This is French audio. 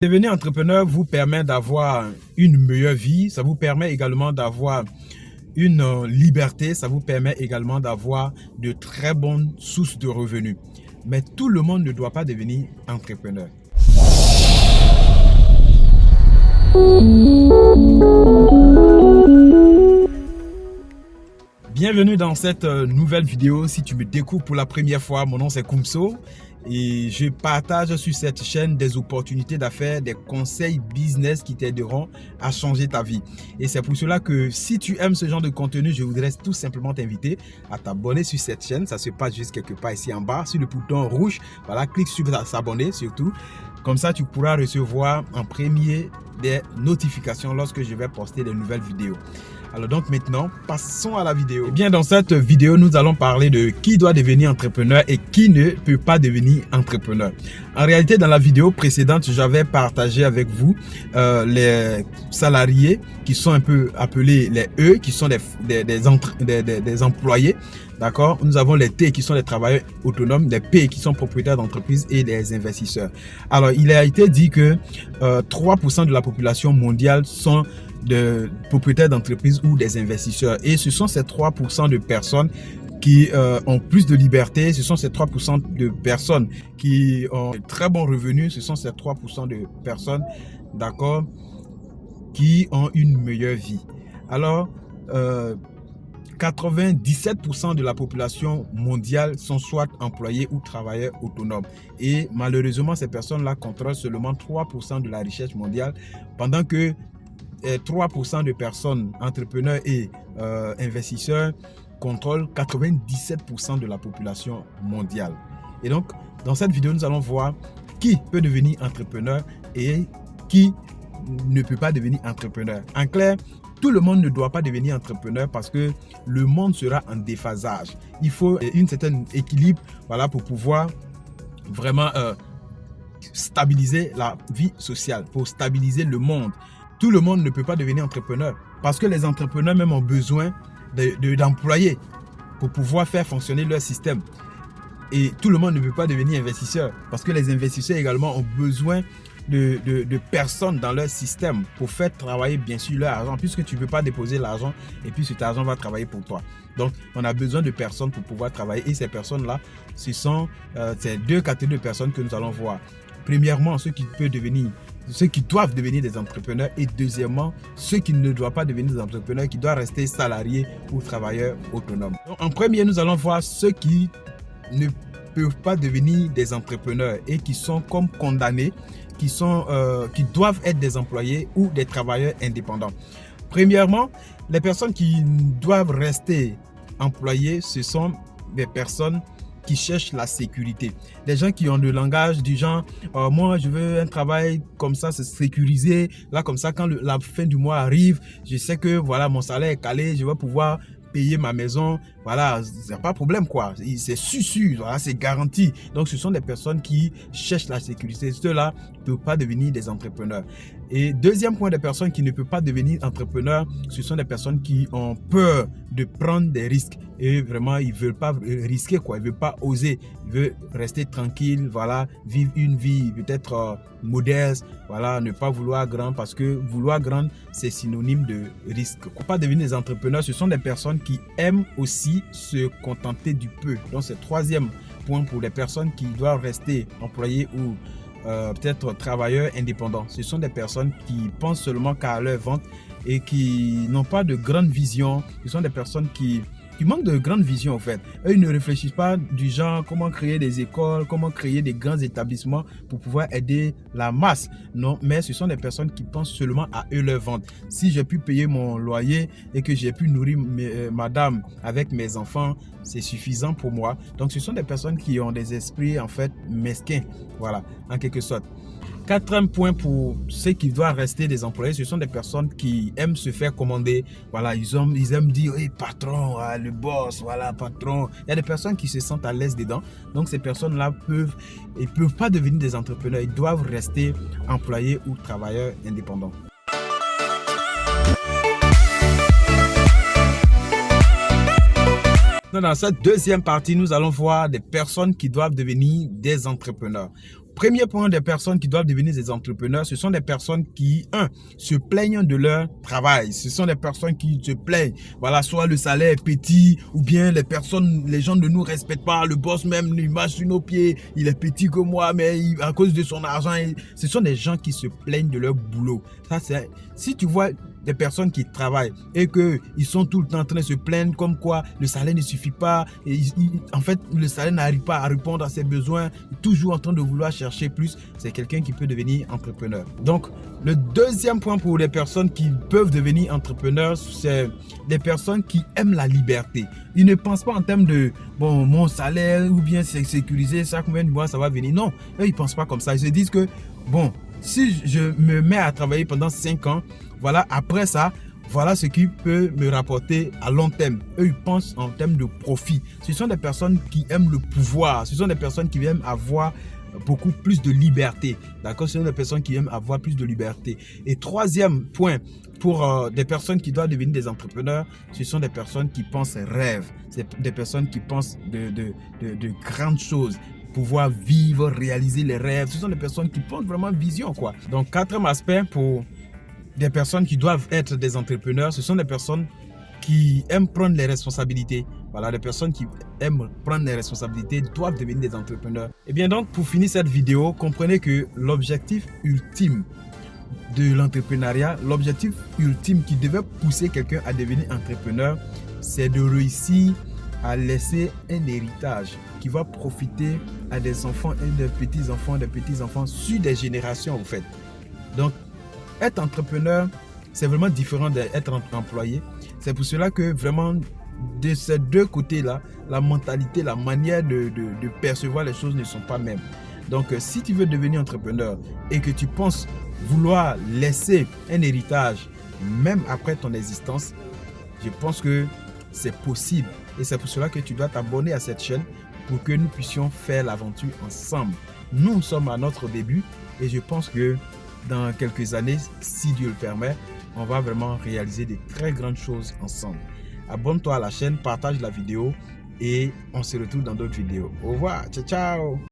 Devenir entrepreneur vous permet d'avoir une meilleure vie, ça vous permet également d'avoir une liberté, ça vous permet également d'avoir de très bonnes sources de revenus. Mais tout le monde ne doit pas devenir entrepreneur. Bienvenue dans cette nouvelle vidéo. Si tu me découvres pour la première fois, mon nom c'est Koumso et je partage sur cette chaîne des opportunités d'affaires, des conseils business qui t'aideront à changer ta vie. Et c'est pour cela que si tu aimes ce genre de contenu, je voudrais tout simplement t'inviter à t'abonner sur cette chaîne. Ça se passe juste quelque part ici en bas, sur le bouton rouge. Voilà, clique sur s'abonner surtout. Comme ça, tu pourras recevoir en premier des notifications lorsque je vais poster de nouvelles vidéos. Alors donc maintenant, passons à la vidéo. Eh bien, dans cette vidéo, nous allons parler de qui doit devenir entrepreneur et qui ne peut pas devenir entrepreneur. En réalité, dans la vidéo précédente, j'avais partagé avec vous les salariés qui sont un peu appelés les E, qui sont des employés. D'accord? Nous avons les T qui sont les travailleurs autonomes, les P qui sont propriétaires d'entreprises et les investisseurs. Alors, il a été dit que 3% de la population mondiale sont de propriétaires d'entreprises ou des investisseurs. Et ce sont ces 3% de personnes qui ont plus de liberté, ce sont ces 3% de personnes qui ont de très bons revenus, ce sont ces 3% de personnes, d'accord, qui ont une meilleure vie. Alors, 97% de la population mondiale sont soit employés ou travailleurs autonomes. Et malheureusement, ces personnes-là contrôlent seulement 3% de la richesse mondiale, pendant que 3% de personnes, entrepreneurs et investisseurs, contrôlent 97% de la population mondiale. Et donc, dans cette vidéo, nous allons voir qui peut devenir entrepreneur et qui ne peut pas devenir entrepreneur. En clair, tout le monde ne doit pas devenir entrepreneur parce que le monde sera en déphasage. Il faut un certain équilibre, voilà, pour pouvoir vraiment stabiliser la vie sociale, pour stabiliser le monde. Tout le monde ne peut pas devenir entrepreneur parce que les entrepreneurs même ont besoin d'employés pour pouvoir faire fonctionner leur système. Et tout le monde ne peut pas devenir investisseur parce que les investisseurs également ont besoin de personnes dans leur système pour faire travailler bien sûr leur argent, puisque tu ne peux pas déposer l'argent et puis cet argent va travailler pour toi. Donc, on a besoin de personnes pour pouvoir travailler et ces personnes-là, ce sont ces deux catégories de personnes que nous allons voir. Premièrement, ceux qui doivent devenir des entrepreneurs et deuxièmement, ceux qui ne doivent pas devenir des entrepreneurs, qui doivent rester salariés ou travailleurs autonomes. Donc, en premier, nous allons voir ceux qui ne peuvent pas devenir des entrepreneurs et qui sont comme condamnés, qui doivent être des employés ou des travailleurs indépendants. Premièrement, les personnes qui doivent rester employés, ce sont des personnes qui cherchent la sécurité. Des gens qui ont le langage du genre moi je veux un travail comme ça, c'est sécurisé. Là comme ça, quand la fin du mois arrive, je sais que voilà, mon salaire est calé, je vais pouvoir payer ma maison, voilà, c'est pas de problème quoi, c'est sûr, voilà, c'est garanti. Donc ce sont des personnes qui cherchent la sécurité. Ceux-là ne peuvent pas devenir des entrepreneurs. Et deuxième point, des personnes qui ne peuvent pas devenir entrepreneurs, ce sont des personnes qui ont peur de prendre des risques et vraiment ils veulent pas risquer quoi, ils veulent pas oser, ils veulent rester tranquille, voilà, vivre une vie peut-être modeste, voilà, ne pas vouloir grand parce que vouloir grand c'est synonyme de risque. Pour pas devenir des entrepreneurs, ce sont des personnes qui aiment aussi se contenter du peu. Donc c'est troisième point pour les personnes qui doivent rester employés ou peut-être travailleurs indépendants. Ce sont des personnes qui pensent seulement qu'à leur vente et qui n'ont pas de grande vision. Ce sont des personnes qui manquent de grande vision en fait. Eux, ils ne réfléchissent pas du genre comment créer des écoles, comment créer des grands établissements pour pouvoir aider la masse. Non, mais ce sont des personnes qui pensent seulement à eux leur vente. Si j'ai pu payer mon loyer et que j'ai pu nourrir madame avec mes enfants, c'est suffisant pour moi. Donc ce sont des personnes qui ont des esprits en fait mesquins, voilà, en quelque sorte. Quatrième point pour ceux qui doivent rester des employés, ce sont des personnes qui aiment se faire commander. Voilà, ils aiment dire hey, patron, le boss, voilà, patron. Il y a des personnes qui se sentent à l'aise dedans. Donc ces personnes-là peuvent pas devenir des entrepreneurs. Ils doivent rester employés ou travailleurs indépendants. Dans cette deuxième partie, nous allons voir des personnes qui doivent devenir des entrepreneurs. premier point des personnes qui doivent devenir des entrepreneurs, ce sont des personnes qui, se plaignent de leur travail. Ce sont des personnes qui se plaignent. Voilà, soit le salaire est petit, ou bien les gens ne nous respectent pas. Le boss même, il marche sur nos pieds. Il est petit que moi, mais à cause de son argent, ce sont des gens qui se plaignent de leur boulot. Si tu vois des personnes qui travaillent et qu'ils sont tout le temps en train de se plaindre comme quoi le salaire ne suffit pas, et en fait le salaire n'arrive pas à répondre à ses besoins, toujours en train de vouloir chercher plus, c'est quelqu'un qui peut devenir entrepreneur. Donc le deuxième point pour les personnes qui peuvent devenir entrepreneurs, c'est des personnes qui aiment la liberté. Ils ne pensent pas en termes de bon, mon salaire ou bien c'est sécurisé, ça combien de mois ça va venir. Non, eux ils ne pensent pas comme ça. Ils se disent que bon, si je me mets à travailler pendant 5 ans, voilà, après ça, voilà ce qui peut me rapporter à long terme. Eux, ils pensent en termes de profit. Ce sont des personnes qui aiment le pouvoir. Ce sont des personnes qui aiment avoir beaucoup plus de liberté. D'accord? Ce sont des personnes qui aiment avoir plus de liberté. Et troisième point, pour des personnes qui doivent devenir des entrepreneurs, ce sont des personnes qui pensent rêve. C'est des personnes qui pensent de grandes choses. Pouvoir vivre, réaliser les rêves. Ce sont des personnes qui pensent vraiment vision, quoi. Donc, quatrième aspect pour des personnes qui doivent être des entrepreneurs, ce sont des personnes qui aiment prendre les responsabilités. Voilà, les personnes qui aiment prendre les responsabilités doivent devenir des entrepreneurs. Et bien donc, pour finir cette vidéo, comprenez que l'objectif ultime de l'entrepreneuriat, l'objectif ultime qui devait pousser quelqu'un à devenir entrepreneur, c'est de réussir à laisser un héritage qui va profiter à des enfants et des petits-enfants sur des générations en fait. Donc, être entrepreneur, c'est vraiment différent d'être employé. C'est pour cela que vraiment, de ces deux côtés-là, la mentalité, la manière de percevoir les choses ne sont pas mêmes. Donc, si tu veux devenir entrepreneur et que tu penses vouloir laisser un héritage, même après ton existence, je pense que c'est possible. Et c'est pour cela que tu dois t'abonner à cette chaîne pour que nous puissions faire l'aventure ensemble. Nous sommes à notre début et je pense que dans quelques années, si Dieu le permet, on va vraiment réaliser des très grandes choses ensemble. Abonne-toi à la chaîne, partage la vidéo et on se retrouve dans d'autres vidéos. Au revoir, ciao, ciao!